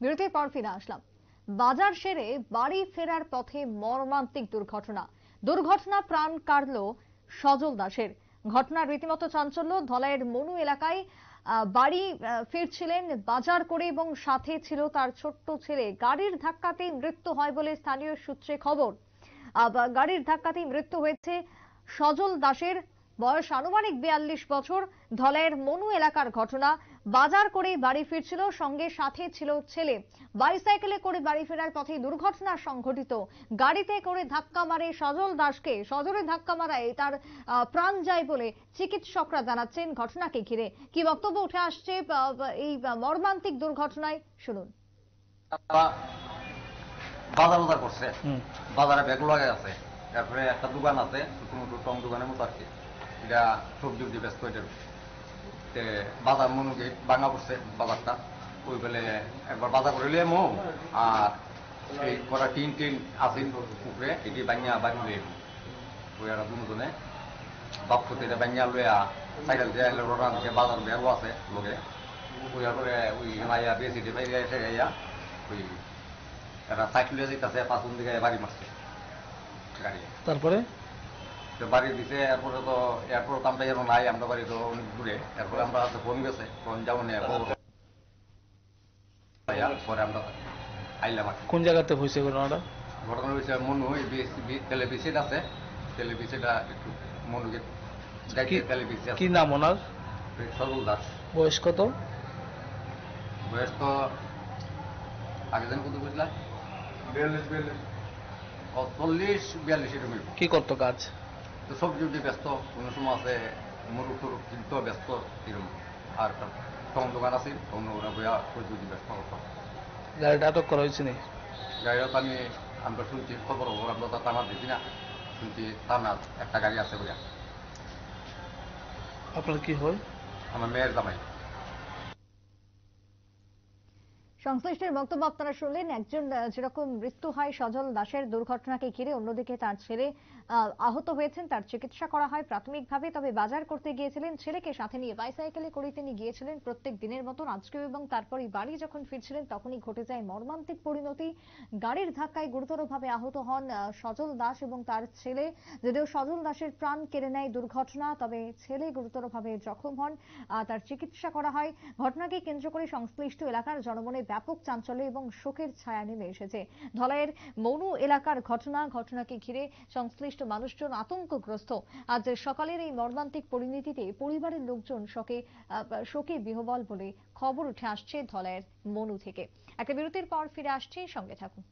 বিরতির পর ফিরে আসলাম। বাজার সেরে বাড়ি ফেরার পথে মর্মান্তিক দুর্ঘটনা প্রাণ কাড়ল সজল দাসের। ঘটনার রীতিমতো চাঞ্চল্য ধলাইয়ের মনু এলাকায়। বাড়ি ফিরছিলেন বাজার করে এবং সাথে ছিল তার ছোট্ট ছেলে। গাড়ির ধাক্কাতেই মৃত্যু হয় বলে স্থানীয় সূত্রে খবর। গাড়ির ধাক্কাতেই মৃত্যু হয়েছে সজল দাসের। বয়স আনুমানিক 42 বছর। ধলাইয়ের মনু এলাকার ঘটনা। বাজার করে বাড়ি ফিরছিল, সঙ্গে সাথে ছিল ছেলে। বাইসাইকেলে করে বাড়ি ফেরার পথে দুর্ঘটনা সংঘটিত। গাড়িতে করে ধাক্কা মারে সজল দাসকে। সজোরে ধাক্কা মারায় তার প্রাণ যায় বলে চিকিৎসকরা জানাচ্ছেন। ঘটনাকে ঘিরে কি বক্তব্য উঠে আসছে এই মর্মান্তিক দুর্ঘটনায়, শুনুন। বাজার করছে, বাজারে ব্যাগ লাগে আছে, তারপরে একটা দোকান আছে, ছোট টং দোকানের মতো আর কি, এটা সবজি ব্যস্ত। এটার বাজার মনুকে ভাঙা পড়ছে বাজারটা। ওই বেলে একবার বাজার করে লিয়ে মো আর এই কটা টিন আসিল উপরে, এটি বাঙিয়া বাড়ি লিয়ে ওই একটা দুজনে বাপতে এটা বাঙিয়া লইয়া সাইকেল দিয়ে রোডান দিয়ে বাজার ব্যাগও আছে লোকে। ওই করে ওই মাইয়া বেশি দিয়ে বাইরে এসে গাইয়া ওই একটা সাইকেল দিয়ে যেতেছে, পাঁচন দিকে বাড়ি মারছে গাড়ি। তারপরে বাড়ি দিছে, এরপরে তো এরপর আমরা যেন নাই, আমরা বাড়ি তো অনেক দূরে। এরপরে আমরা ফোন গেছে, ফোন যাবো না পরে আমরা আইলাম। কোন জায়গাতে হয়েছে ঘটনাটা? ঘটনা হয়েছে মনু টেলিভিশন আছে, টেলিভিশনটা একটু মনুকে টেলিভিশন। কি নাম ওনার? সজল দাস। বয়স কত? বয়স তো আগে যেন কত বুঝলাম 40-42 এরকম। কি করতো কাজ? তো সবজি ব্যস্ত, কোনো সময় আছে মুরুখ টুরুখ কিনতে ব্যস্ত এরকম। আর টং দোকান আছে, টং দোকানে বইয়া সবজি ব্যস্ত হতো। গাড়িটা আটক করা হয়েছে নি? গাড়িটা আমরা শুনছি, খবর আমরা তো থানা দিছি না, শুনছি থানার একটা গাড়ি আছে বইয়া। আপনার কি হয়? আমার মেয়ের জামাই। সংশ্লিষ্টের বক্তব্য আপনারা শুনলেন। একজন যেরকম মৃত্যু হয় সজল দাসের দুর্ঘটনাকে ঘিরে, অন্যদিকে তার ছেলে আহত হয়েছেন, তার চিকিৎসা করা হয় প্রাথমিকভাবে। তবে বাজার করতে গিয়েছিলেন, ছেলেকে সাথে নিয়ে বাইসাইকেলে করে তিনি গিয়েছিলেন প্রত্যেক দিনের মতন আজকেও, এবং তারপরে বাড়ি যখন ফিরছিলেন তখনই ঘটে যায় মর্মান্তিক পরিণতি। গাড়ির ধাক্কায় গুরুতরভাবে আহত হন সজল দাস এবং তার ছেলে। যদিও সজল দাসের প্রাণ কেড়ে নেয় দুর্ঘটনা, তবে ছেলে গুরুতরভাবে জখম হন, তার চিকিৎসা করা হয়। ঘটনাকে কেন্দ্র করে সংশ্লিষ্ট এলাকার জনমনে ব্যাপক চাঞ্চল্য এবং শোকের ছায়া নেমে এসেছে। ধলাইয়ের মনু এলাকার ঘটনাকে ঘিরে সংশ্লিষ্ট মানুষজন আতঙ্কগ্রস্ত। আজ সকালের এই মর্মান্তিক পরিণতিতে পরিবারের লোকজন শোকে বিহ্বল বলে খবর উঠে আসছে ধলাইয়ের মনু থেকে। একটা বিরতির পর ফিরে আসছে, সঙ্গে থাকুন।